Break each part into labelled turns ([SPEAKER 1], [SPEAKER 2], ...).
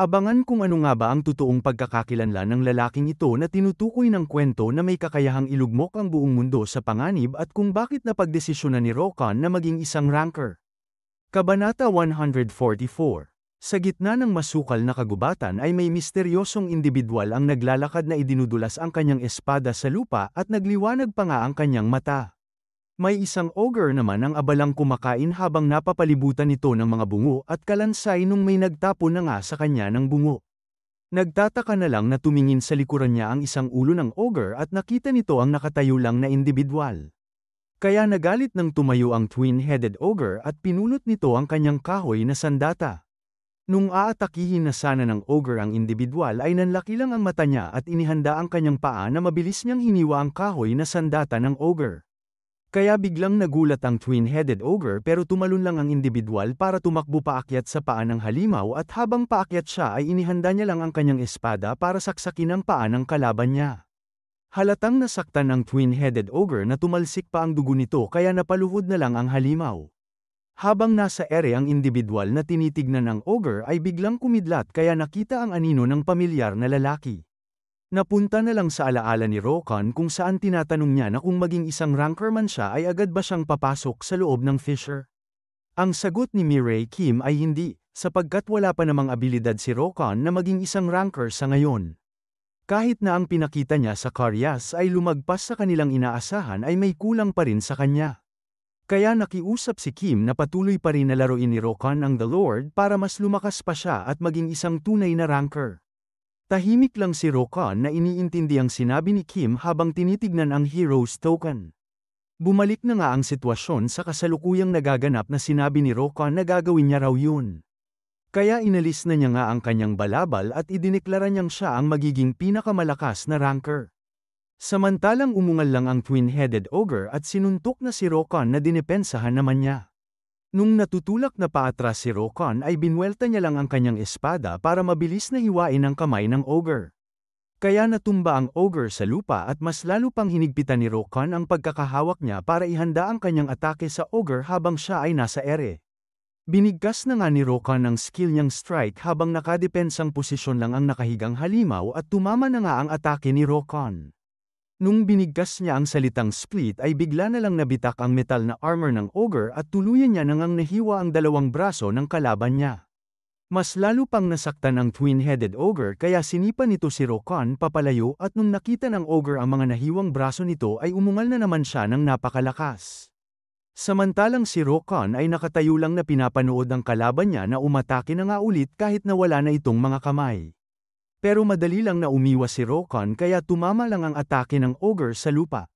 [SPEAKER 1] Abangan kung ano nga ba ang totoong pagkakakilanlan ng lalaking ito na tinutukoy ng kwento na may kakayahang ilugmok ang buong mundo sa panganib at kung bakit napagdesisyonan ni Rokan na maging isang ranker. Kabanata 144. Sa gitna ng masukal na kagubatan ay may misteryosong individual ang naglalakad na idinudulas ang kanyang espada sa lupa at nagliwanag pa nga ang kanyang mata. May isang ogre naman ang abalang kumakain habang napapalibutan ito ng mga bungo at kalansay nung may nagtapo na nga sa kanya ng bungo. Nagtataka na lang na tumingin sa likuran niya ang isang ulo ng ogre at nakita nito ang nakatayo lang na individual. Kaya nagalit nang tumayo ang twin-headed ogre at pinulot nito ang kanyang kahoy na sandata. Nung aatakihin na sana ng ogre ang individual ay nanlaki lang ang mata niya at inihanda ang kanyang paa na mabilis niyang hiniwa ang kahoy na sandata ng ogre. Kaya biglang nagulat ang twin-headed ogre pero tumalon lang ang individual para tumakbo paakyat sa paa ng halimaw at habang paakyat siya ay inihanda niya lang ang kanyang espada para saksakin ang paa ng kalaban niya. Halatang nasaktan ang twin-headed ogre na tumalsik pa ang dugo nito kaya napaluhod na lang ang halimaw. Habang nasa ere ang individual na tinitignan ng ogre ay biglang kumidlat kaya nakita ang anino ng pamilyar na lalaki. Napunta na lang sa alaala ni Rokan kung saan tinatanong niya na kung maging isang ranker man siya ay agad ba siyang papasok sa loob ng Fisher. Ang sagot ni Mirai Kim ay hindi, sapagkat wala pa namang abilidad si Rokan na maging isang ranker sa ngayon. Kahit na ang pinakita niya sa Karyas ay lumagpas sa kanilang inaasahan ay may kulang pa rin sa kanya. Kaya nakiusap si Kim na patuloy pa rin na laruin ni Rokan ang The Lord para mas lumakas pa siya at maging isang tunay na ranker. Tahimik lang si Rokan na iniintindi ang sinabi ni Kim habang tinitignan ang Hero's Token. Bumalik na nga ang sitwasyon sa kasalukuyang nagaganap na sinabi ni Rokan na gagawin niya raw yun. Kaya inalis na niya nga ang kanyang balabal at idineklara niyang siya ang magiging pinakamalakas na ranker. Samantalang umungal lang ang twin-headed ogre at sinuntok na si Rokan na dinepensahan naman niya. Nung natutulak na paatras si Rokan ay binwelta niya lang ang kanyang espada para mabilis na hiwain ang kamay ng ogre. Kaya natumba ang ogre sa lupa at mas lalo pang hinigpitan ni Rokan ang pagkakahawak niya para ihanda ang kanyang atake sa ogre habang siya ay nasa ere. Binigkas na nga ni Rokan ang skill niyang strike habang nakadepensang posisyon lang ang nakahigang halimaw at tumama na nga ang atake ni Rokan. Nung binigkas niya ang salitang split ay bigla na lang nabitak ang metal na armor ng ogre at tuluyan niya nang nahiwa ang dalawang braso ng kalaban niya. Mas lalo pang nasaktan ang twin-headed ogre kaya sinipa nito si Rokan papalayo at nung nakita ng ogre ang mga nahiwang braso nito ay umungal na naman siya ng napakalakas. Samantalang si Rokan ay nakatayo lang na pinapanood ang kalaban niya na umatake na nga ulit kahit na wala na itong mga kamay. Pero madali lang na umiwas si Rokan kaya tumama lang ang atake ng ogre sa lupa.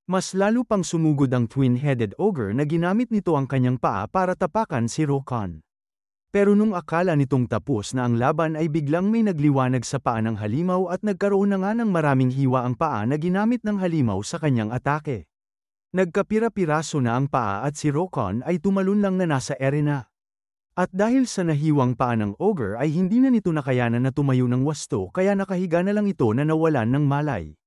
[SPEAKER 1] Mas lalo pang sumugod ang twin-headed ogre na ginamit nito ang kanyang paa para tapakan si Rokan. Pero nung akala nitong tapos na ang laban ay biglang may nagliwanag sa paa ng halimaw at nagkaroon na nga ng maraming hiwa ang paa na ginamit ng halimaw sa kanyang atake. Nagkapira-piraso na ang paa at si Rokan ay tumalon lang na nasa arena. At dahil sa nahiwang paa ng ogre ay hindi na nito nakayanan na tumayo ng wasto kaya nakahiga na lang ito na nawalan ng malay.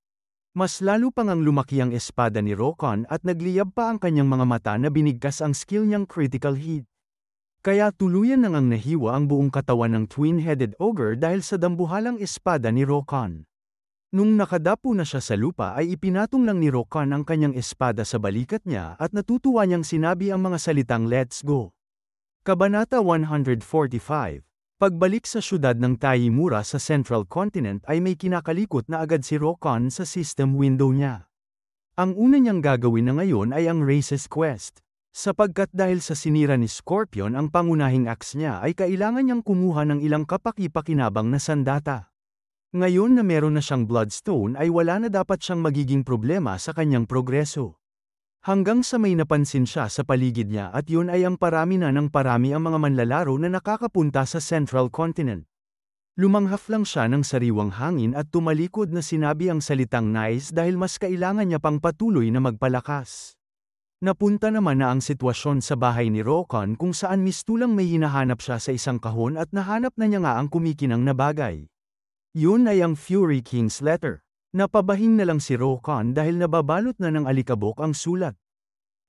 [SPEAKER 1] Mas lalo pang ang lumaki ang espada ni Rokan at nagliyab pa ang kanyang mga mata na binigkas ang skill niyang critical hit. Kaya tuluyan nang ang nahiwa ang buong katawan ng twin-headed ogre dahil sa dambuhalang espada ni Rokan. Nung nakadapo na siya sa lupa ay ipinatong lang ni Rokan ang kanyang espada sa balikat niya at natutuwa niyang sinabi ang mga salitang "Let's go." Kabanata 145. Pagbalik sa syudad ng Taimura sa Central Continent ay may kinakalikot na agad si Rokan sa system window niya. Ang una niyang gagawin na ngayon ay ang Race's Quest. Sapagkat dahil sa sinira ni Scorpion ang pangunahing axe niya ay kailangan niyang kumuha ng ilang kapaki-pakinabang na sandata. Ngayon na meron na siyang Bloodstone ay wala na dapat siyang magiging problema sa kanyang progreso. Hanggang sa may napansin siya sa paligid niya at yun ay ang parami na ng parami ang mga manlalaro na nakakapunta sa Central Continent. Lumanghap lang siya ng sariwang hangin at tumalikod na sinabi ang salitang nice dahil mas kailangan niya pang patuloy na magpalakas. Napunta naman na ang sitwasyon sa bahay ni Rokan kung saan mistulang may hinahanap siya sa isang kahon at nahanap na niya nga ang kumikinang na bagay. Yun ay ang Fury King's Letter. Napabahing na lang si Rokan dahil nababalot na ng alikabok ang sulat.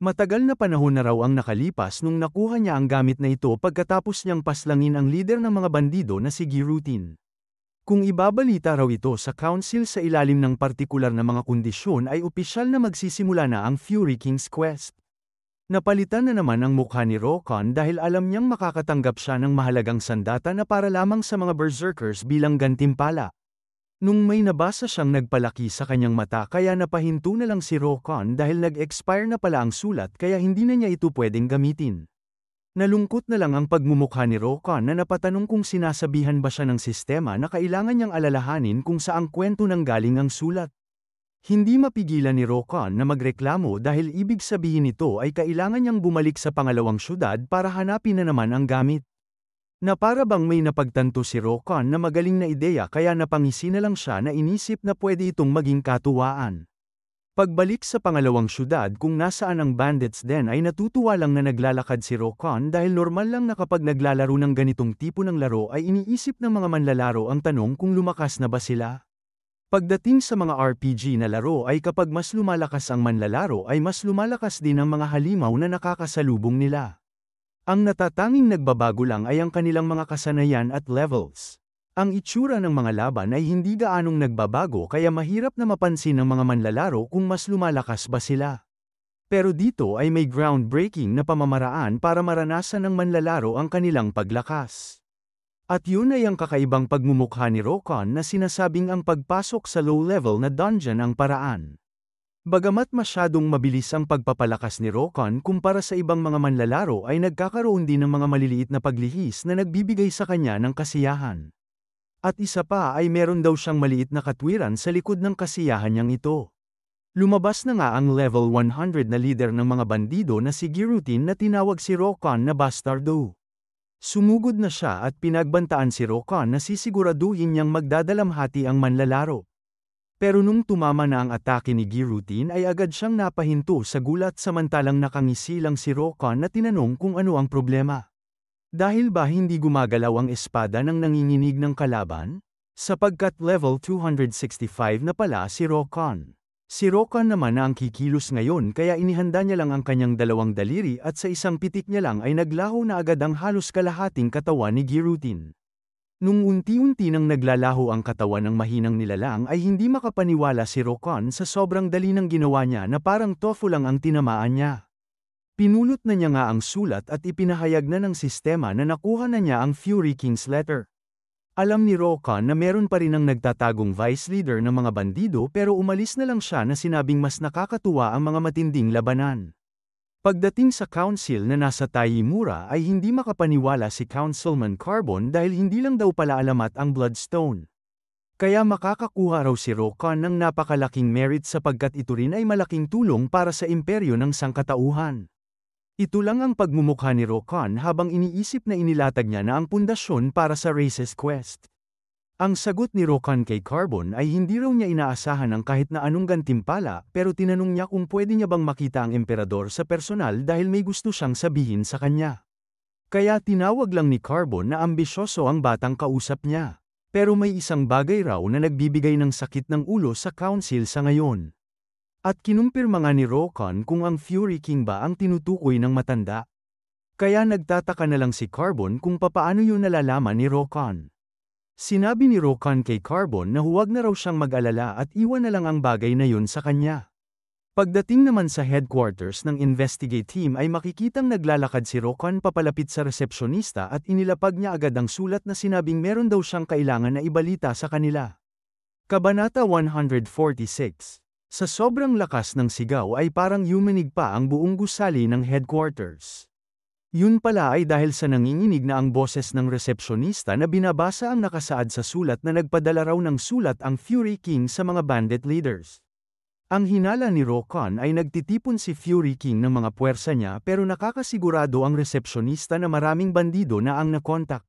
[SPEAKER 1] Matagal na panahon na raw ang nakalipas nung nakuha niya ang gamit na ito pagkatapos niyang paslangin ang lider ng mga bandido na si Girutin. Kung ibabalita raw ito sa council sa ilalim ng partikular na mga kondisyon ay opisyal na magsisimula na ang Fury King's Quest. Napalitan na naman ang mukha ni Rokon dahil alam niyang makakatanggap siya ng mahalagang sandata na para lamang sa mga berserkers bilang gantimpala. Nung may nabasa siyang nagpalaki sa kanyang mata kaya napahinto na lang si Rokon dahil nag-expire na pala ang sulat kaya hindi na niya ito pwedeng gamitin. Nalungkot na lang ang pagmumukha ni Rokon na napatanong kung sinasabihan ba siya ng sistema na kailangan niyang alalahanin kung saang kwento nanggaling ang sulat. Hindi mapigilan ni Rokon na magreklamo dahil ibig sabihin nito ay kailangan niyang bumalik sa pangalawang syudad para hanapin na naman ang gamit. Na para bang may napagtanto si Rokon na magaling na ideya kaya napangisi na lang siya na inisip na pwede itong maging katuwaan. Pagbalik sa pangalawang syudad kung nasaan ang bandits den ay natutuwa lang na naglalakad si Rokon dahil normal lang na kapag naglalaro ng ganitong tipo ng laro ay iniisip ng mga manlalaro ang tanong kung lumakas na ba sila. Pagdating sa mga RPG na laro ay kapag mas lumalakas ang manlalaro ay mas lumalakas din ang mga halimaw na nakakasalubong nila. Ang natatanging nagbabago lang ay ang kanilang mga kasanayan at levels. Ang itsura ng mga laban ay hindi gaanong nagbabago kaya mahirap na mapansin ng mga manlalaro kung mas lumalakas ba sila. Pero dito ay may groundbreaking na pamamaraan para maranasan ng manlalaro ang kanilang paglakas. At yun ay ang kakaibang pagmumukha ni Rokon na sinasabing ang pagpasok sa low-level na dungeon ang paraan. Bagamat masyadong mabilis ang pagpapalakas ni Rokon kumpara sa ibang mga manlalaro ay nagkakaroon din ng mga maliliit na paglihis na nagbibigay sa kanya ng kasiyahan. At isa pa ay meron daw siyang maliit na katwiran sa likod ng kasiyahan niyang ito. Lumabas na nga ang level 100 na leader ng mga bandido na si Girutin na tinawag si Rokon na Bastardo. Sumugod na siya at pinagbantaan si Rokon na sisiguraduhin niyang magdadalamhati ang manlalaro. Pero nung tumama na ang atake ni Girutin ay agad siyang napahinto sa gulat samantalang nakangisi lang si Rokon na tinanong kung ano ang problema. Dahil ba hindi gumagalaw ang espada ng nanginginig ng kalaban? Sapagkat level 265 na pala si Rokon. Si Rokon naman na ang kikilos ngayon kaya inihanda niya lang ang kanyang dalawang daliri at sa isang pitik niya lang ay naglaho na agad ang halos kalahating katawan ni Girutin. Nung unti-unti nang naglalaho ang katawan ng mahinang nilalang ay hindi makapaniwala si Rokon sa sobrang dali ng ginawa niya na parang tofu lang ang tinamaan niya. Pinulot na niya nga ang sulat at ipinahayag na ng sistema na nakuha na niya ang Fury King's letter. Alam ni Rokon na meron pa rin ang nagtatagong vice leader ng mga bandido pero umalis na lang siya na sinabing mas nakakatuwa ang mga matinding labanan. Pagdating sa council na nasa Taimura ay hindi makapaniwala si Councilman Carbon dahil hindi lang daw pala alamat ang Bloodstone. Kaya makakakuha raw si Rokon ng napakalaking merit sapagkat ito rin ay malaking tulong para sa imperyo ng sangkatauhan. Ito lang ang pagmumukha ni Rokon habang iniisip na inilatag niya na ang pundasyon para sa Race's Quest. Ang sagot ni Rokon kay Carbon ay hindi raw niya inaasahan ang kahit na anong gantimpala pero tinanong niya kung pwede niya bang makita ang emperador sa personal dahil may gusto siyang sabihin sa kanya. Kaya tinawag lang ni Carbon na ambisyoso ang batang kausap niya. Pero may isang bagay raw na nagbibigay ng sakit ng ulo sa council sa ngayon. At kinumpirma nga ni Rokon kung ang Fury King ba ang tinutukoy ng matanda. Kaya nagtataka na lang si Carbon kung papaano yun nalalaman ni Rokon. Sinabi ni Rokon kay Carbon na huwag na raw siyang mag-alala at iwan na lang ang bagay na yun sa kanya. Pagdating naman sa headquarters ng investigate team ay makikitang naglalakad si Rokon papalapit sa resepsyonista at inilapag niya agad ang sulat na sinabing meron daw siyang kailangan na ibalita sa kanila. Kabanata 146. Sa sobrang lakas ng sigaw ay parang yumanig pa ang buong gusali ng headquarters. Yun pala ay dahil sa nanginginig na ang boses ng resepsyonista na binabasa ang nakasaad sa sulat na nagpadala raw ng sulat ang Fury King sa mga bandit leaders. Ang hinala ni Rokon ay nagtitipon si Fury King ng mga puwersa niya pero nakakasigurado ang resepsyonista na maraming bandido na ang nakontak.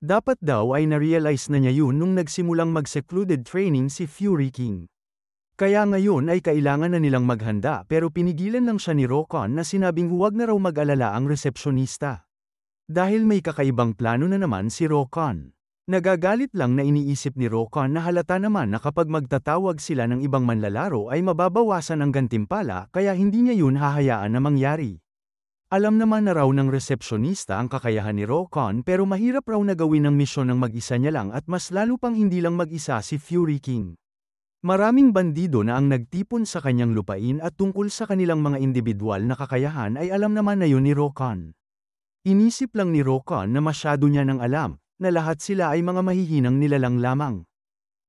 [SPEAKER 1] Dapat daw ay na-realize na niya yun nung nagsimulang mag-secluded training si Fury King. Kaya ngayon ay kailangan na nilang maghanda pero pinigilan lang siya ni Rokon na sinabing huwag na raw mag-alala ang resepsyonista. Dahil may kakaibang plano na naman si Rokon. Nagagalit lang na iniisip ni Rokon na halata naman na kapag magtatawag sila ng ibang manlalaro ay mababawasan ang gantimpala kaya hindi niya yun hahayaan na mangyari. Alam naman na raw ng resepsyonista ang kakayahan ni Rokon pero mahirap raw na gawin ang misyon ng mag-isa niya lang at mas lalo pang hindi lang mag-isa si Fury King. Maraming bandido na ang nagtipon sa kanyang lupain at tungkol sa kanilang mga individual na kakayahan ay alam naman na yun ni Rokon. Inisip lang ni Rokon na masyado niya nang alam na lahat sila ay mga mahihinang nilalang lamang.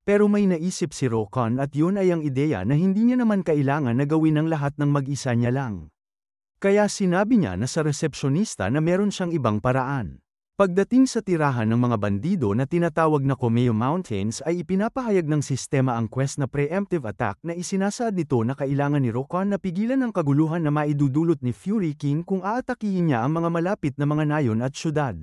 [SPEAKER 1] Pero may naisip si Rokon at yun ay ang ideya na hindi niya naman kailangan na gawin ang lahat ng mag-isa niya lang. Kaya sinabi niya na sa resepsyonista na meron siyang ibang paraan. Pagdating sa tirahan ng mga bandido na tinatawag na Komeo Mountains ay ipinapahayag ng sistema ang quest na preemptive attack na isinasaad nito na kailangan ni Rokon na pigilan ang kaguluhan na maidudulot ni Fury King kung aatakihin niya ang mga malapit na mga nayon at syudad.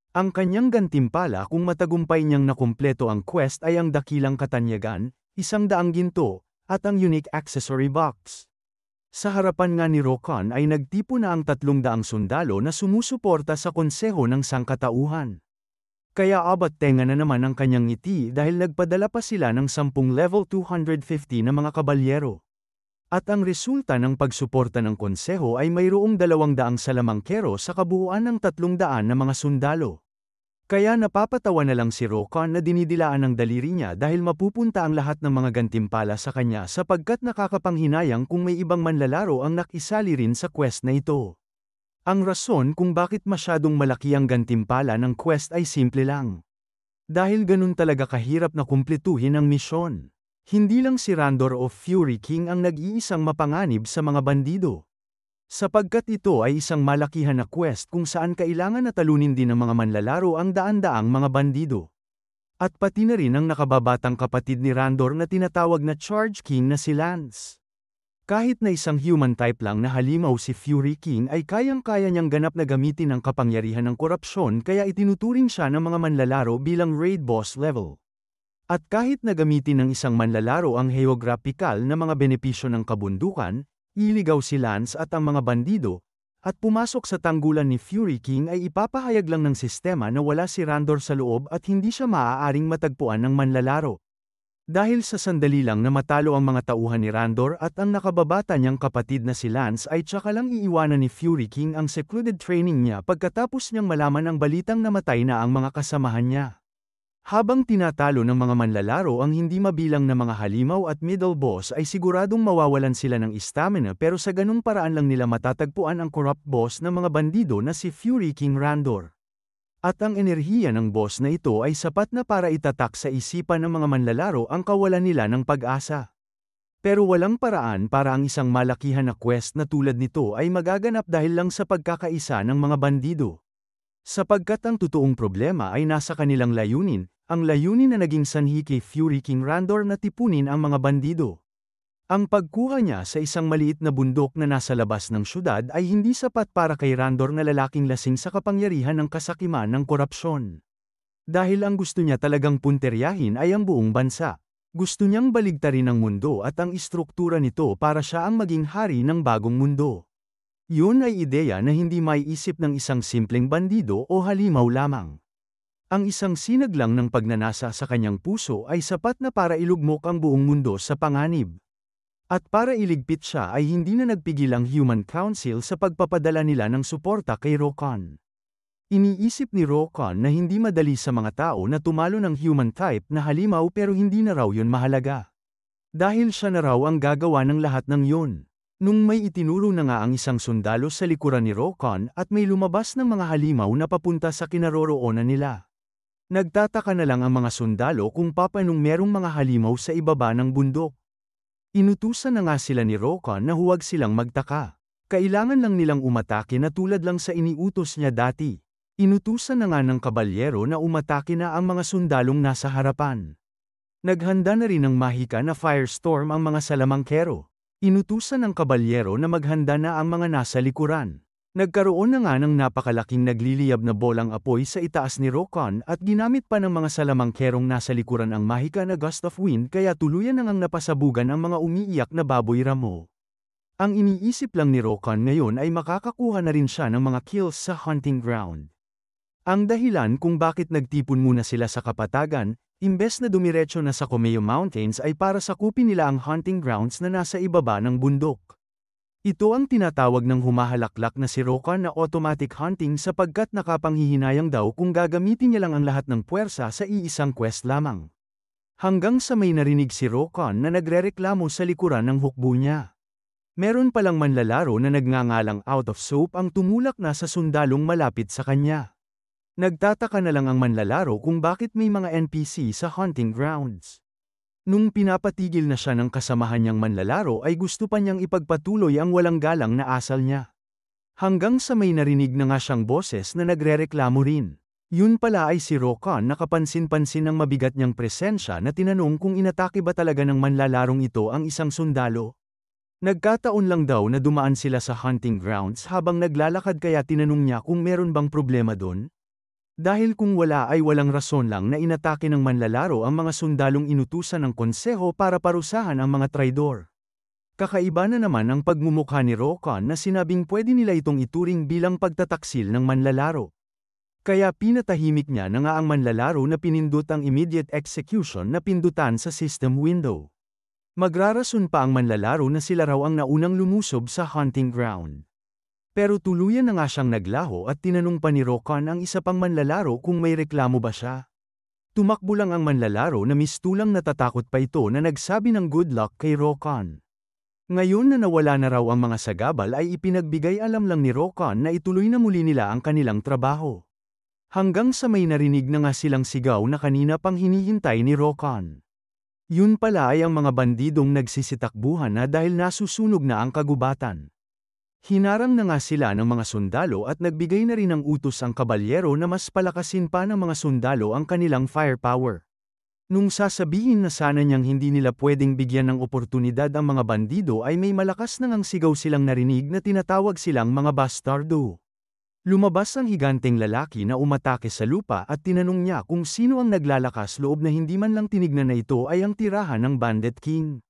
[SPEAKER 1] Ang kanyang gantimpala kung matagumpay niyang nakumpleto ang quest ay ang dakilang katanyagan, 100 ginto, at ang unique accessory box. Sa harapan nga ni Rokon ay nagtipo na ang 300 sundalo na sumusuporta sa konseho ng sangkatauhan. Kaya abot tenga na naman ang kanyang ngiti dahil nagpadala pa sila ng 10 level 250 na mga kabalyero. At ang resulta ng pagsuporta ng konseho ay mayroong 200 salamangkero sa kabuuan ng 300 na mga sundalo. Kaya napapatawa na lang si Rokon na dinidilaan ng daliri niya dahil mapupunta ang lahat ng mga gantimpala sa kanya sapagkat nakakapanghinayang kung may ibang manlalaro ang nakisali rin sa quest na ito. Ang rason kung bakit masyadong malaki ang gantimpala ng quest ay simple lang. Dahil ganun talaga kahirap na kumpletuhin ang misyon. Hindi lang si Randor o Fury King ang nag-iisang mapanganib sa mga bandido. Sapagkat ito ay isang malakihan na quest kung saan kailangan na talunin din ng mga manlalaro ang daan-daang mga bandido. At pati na rin ang nakababatang kapatid ni Randor na tinatawag na Charge King na si Lance. Kahit na isang human type lang na halimaw si Fury King ay kayang-kaya niyang ganap na gamitin ang kapangyarihan ng korupsyon kaya itinuturing siya ng mga manlalaro bilang raid boss level. At kahit na gamitin ng isang manlalaro ang geographical na mga benepisyo ng kabundukan, iligaw si Lance at ang mga bandido, at pumasok sa tanggulan ni Fury King ay ipapahayag lang ng sistema na wala si Randor sa loob at hindi siya maaaring matagpuan ng manlalaro. Dahil sa sandali lang na matalo ang mga tauhan ni Randor at ang nakababata niyang kapatid na si Lance ay tsaka lang iiwanan ni Fury King ang secluded training niya pagkatapos niyang malaman ang balitang namatay na ang mga kasamahan niya. Habang tinatalo ng mga manlalaro ang hindi mabilang na mga halimaw at middle boss ay siguradong mawawalan sila ng stamina pero sa ganung paraan lang nila matatagpuan ang corrupt boss ng mga bandido na si Fury King Randor. At ang enerhiya ng boss na ito ay sapat na para itatak sa isipan ng mga manlalaro ang kawalan nila ng pag-asa. Pero walang paraan para ang isang malakihan na quest na tulad nito ay magaganap dahil lang sa pagkakaisa ng mga bandido. Sapagkat ang totoong problema ay nasa kanilang layunin, ang layunin na naging sanhi kay Fury King Randor na tipunin ang mga bandido. Ang pagkuha niya sa isang maliit na bundok na nasa labas ng syudad ay hindi sapat para kay Randor na lalaking lasing sa kapangyarihan ng kasakiman ng korupsyon. Dahil ang gusto niya talagang punteryahin ay ang buong bansa. Gusto niyang baligtarin ang mundo at ang istruktura nito para siya ang maging hari ng bagong mundo. Yun ay ideya na hindi maiisip ng isang simpleng bandido o halimaw lamang. Ang isang sinag lang ng pagnanasa sa kanyang puso ay sapat na para ilugmok ang buong mundo sa panganib. At para iligpit siya ay hindi na nagpigil ang Human Council sa pagpapadala nila ng suporta kay Rokon. Iniisip ni Rokon na hindi madali sa mga tao na tumalo ng human type na halimaw pero hindi na raw yun mahalaga. Dahil siya na raw ang gagawa ng lahat ng yun. Nung may itinuro na nga ang isang sundalo sa likuran ni Rokon at may lumabas ng mga halimaw na papunta sa kinaroroonan nila. Nagtataka na lang ang mga sundalo kung papanong merong mga halimaw sa ibaba ng bundok. Inutusan na nga sila ni Rokon na huwag silang magtaka. Kailangan lang nilang umatake na tulad lang sa iniutos niya dati. Inutusan na nga ng kabalyero na umatake na ang mga sundalong nasa harapan. Naghanda na rin ng mahika na firestorm ang mga salamangkero. Inutusan ng kabalyero na maghanda na ang mga nasa likuran. Nagkaroon na nga ng napakalaking nagliliyab na bolang apoy sa itaas ni Rokon at ginamit pa ng mga salamangkerong nasa likuran ang mahika na gust of wind kaya tuluyan na ngang napasabugan ang mga umiiyak na baboy ramo. Ang iniisip lang ni Rokon ngayon ay makakakuha na rin siya ng mga kills sa hunting ground. Ang dahilan kung bakit nagtipon muna sila sa kapatagan, imbes na dumiretso na sa Comeo Mountains ay para sakupin nila ang hunting grounds na nasa ibaba ng bundok. Ito ang tinatawag ng humahalaklak na si Rokan na automatic hunting sapagkat nakapanghihinayang daw kung gagamitin niya lang ang lahat ng puwersa sa iisang quest lamang. Hanggang sa may narinig si Rokan na nagrereklamo sa likuran ng hukbo niya. Meron palang manlalaro na nagngangalang Out of Soap ang tumulak na sa sundalong malapit sa kanya. Nagtataka na lang ang manlalaro kung bakit may mga NPC sa hunting grounds. Nung pinapatigil na siya ng kasamahan niyang manlalaro ay gusto pa niyang ipagpatuloy ang walang galang na asal niya. Hanggang sa may narinig na nga siyang boses na nagrereklamo rin. Yun pala ay si Rokan na kapansin-pansin ng mabigat niyang presensya na tinanong kung inatake ba talaga ng manlalarong ito ang isang sundalo. Nagkataon lang daw na dumaan sila sa hunting grounds habang naglalakad kaya tinanong niya kung meron bang problema doon. Dahil kung wala ay walang rason lang na inatake ng manlalaro ang mga sundalong inutusan ng konseho para parusahan ang mga traidor. Kakaiba na naman ang pagmumukha ni Rokan na sinabing pwede nila itong ituring bilang pagtataksil ng manlalaro. Kaya pinatahimik niya na nga ang manlalaro na pinindot ang immediate execution na pindutan sa system window. Magrarason pa ang manlalaro na sila raw ang naunang lumusob sa hunting ground. Pero tuluyan na nga siyang naglaho at tinanong pa ni Rokan ang isa pang manlalaro kung may reklamo ba siya. Tumakbo lang ang manlalaro na mistulang natatakot pa ito na nagsabi ng good luck kay Rokan. Ngayon na nawala na raw ang mga sagabal ay ipinagbigay alam lang ni Rokan na ituloy na muli nila ang kanilang trabaho. Hanggang sa may narinig na nga silang sigaw na kanina pang hinihintay ni Rokan. Yun pala ay ang mga bandidong nagsisitakbuhan na dahil nasusunog na ang kagubatan. Hinarang na nga sila ng mga sundalo at nagbigay na rin ng utos ang kabalyero na mas palakasin pa ng mga sundalo ang kanilang firepower. Nung sasabihin na sana niyang hindi nila pwedeng bigyan ng oportunidad ang mga bandido ay may malakas na ngang sigaw silang narinig na tinatawag silang mga bastardo. Lumabas ang higanteng lalaki na umatake sa lupa at tinanong niya kung sino ang naglalakas loob na hindi man lang tinignan na ito ay ang tirahan ng Bandit King.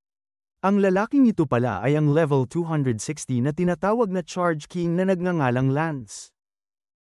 [SPEAKER 1] Ang lalaking ito pala ay ang level 260 na tinatawag na Charge King na nagngangalang Lance.